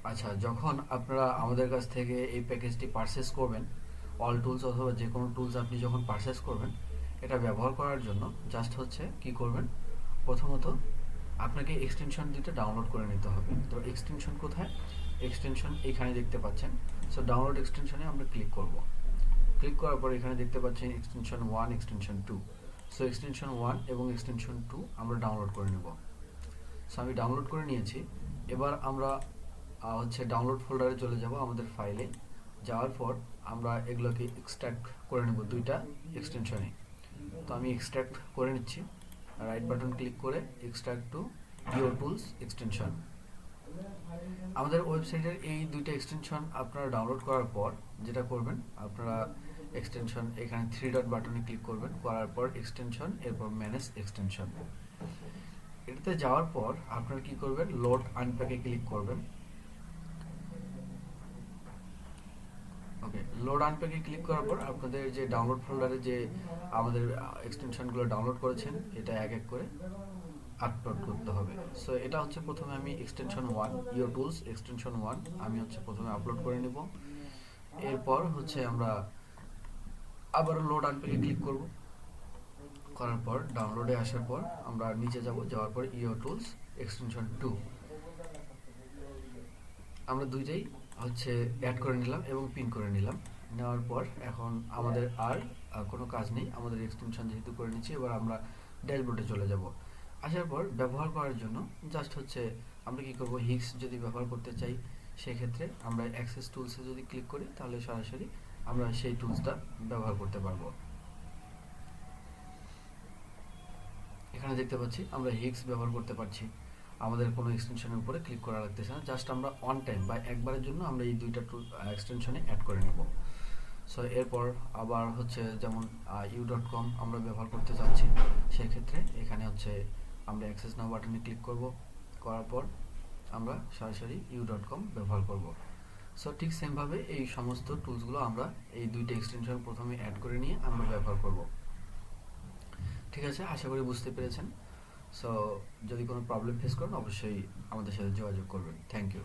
আচ্ছা, যখন আপনারা আমাদের কাছ থেকে এই প্যাকেজটি পারচেস করবেন, অল টুলস অথবা যে কোনো টুলস আপনি যখন পারচেস করবেন, এটা ব্যবহার করার জন্য জাস্ট হচ্ছে কি করবেন, প্রথমত আপনাকে এক্সটেনশন দুটো ডাউনলোড করে নিতে হবে। তো এক্সটেনশন কোথায়? এক্সটেনশন এখানে দেখতে পাচ্ছেন। সো ডাউনলোড এক্সটেনশনে আমরা ক্লিক করব। ক্লিক করার পর এখানে দেখতে পাচ্ছেন extension one, extension two. So extension one এবং এক্সটেনশন টু আমরা ডাউনলোড করে নেব। সো আমি ডাউনলোড করে নিয়েছি। এবার আমরা হচ্ছে ডাউনলোড ফোল্ডারে চলে যাব, আমাদের ফাইলে যাওয়ার পর আমরা এগুলোকে এক্সট্রাক্ট করে নেব দুইটা এক্সটেনশনে। তো আমি এক্সট্রাক্ট করে নিচ্ছি। রাইট বাটন ক্লিক করে extract to your tools extension. আমাদের ওয়েবসাইটের এই দুইটা এক্সটেনশন আপনারা ডাউনলোড করার পর যেটা করবেন, আপনারা এক্সটেনশন এখানে থ্রি ডট বাটনে ক্লিক করবেন, করার পর এক্সটেনশন, এরপর ম্যানেজ এক্সটেনশন। এটাতে যাওয়ার পর আপনারা কি করবেন, লোড আনপ্যাকে ক্লিক করবেন। ওকে, লোড আনপ্যাকে ক্লিক করার পর আপনাদের যে ডাউনলোড ফোল্ডারে যে আমাদের এক্সটেনশনগুলো ডাউনলোড করেছেন, এটা এক এক করে আপলোড করতে হবে। সো এটা হচ্ছে প্রথমে আমি extension one, your tools extension one আমি হচ্ছে প্রথমে আপলোড করে নেব। এরপর হচ্ছে আমরা আবারও লোড আনপ্যাকে ক্লিক করব। করার পর ডাউনলোডে আসার পর আমরা নিচে যাব, যাওয়ার পর ইওর টুলস এক্সটেনশন টু আমরা দুইটাই হচ্ছে অ্যাড করে নিলাম এবং পিন করে নিলাম। নেওয়ার পর এখন আমাদের আর কোনো কাজ নেই, আমাদের এক্সটেনশন যেহেতু করে নিচ্ছি, এবার আমরা ড্যাশবোর্ডে চলে যাব। আসার পর ব্যবহার করার জন্য জাস্ট হচ্ছে আমরা কি করব, হিক্স যদি ব্যবহার করতে চাই সেক্ষেত্রে আমরা অ্যাক্সেস টুলসে যদি ক্লিক করি তাহলে সরাসরি আমরা সেই টুলসটা ব্যবহার করতে পারবো। এখানে দেখতে পাচ্ছি আমরা হিক্স ব্যবহার করতে পারছি, আমাদের কোনো এক্সটেনশনের উপরে ক্লিক করা লাগতেছে না, জাস্ট আমরা অন টাইম বা একবারের জন্য আমরা এই দুইটা টুল এক্সটেনশনে অ্যাড করে নেব। সো এরপর আবার হচ্ছে যেমন u.com আমরা ব্যবহার করতে চাচ্ছি, সেক্ষেত্রে এখানে হচ্ছে আমরা অ্যাক্সেস নাও বাটনে ক্লিক করব, করার পর আমরা সরাসরি u.com ব্যবহার করব। সো ঠিক সেমভাবে এই সমস্ত টুলসগুলো আমরা এই দুইটা এক্সটেনশন প্রথমে অ্যাড করে নিয়ে আমরা ব্যবহার করব। ঠিক আছে, আশা করি বুঝতে পেরেছেন। সো যদি কোনো প্রবলেম ফেস করেন অবশ্যই আমাদের সাথে যোগাযোগ করবেন। Thank you.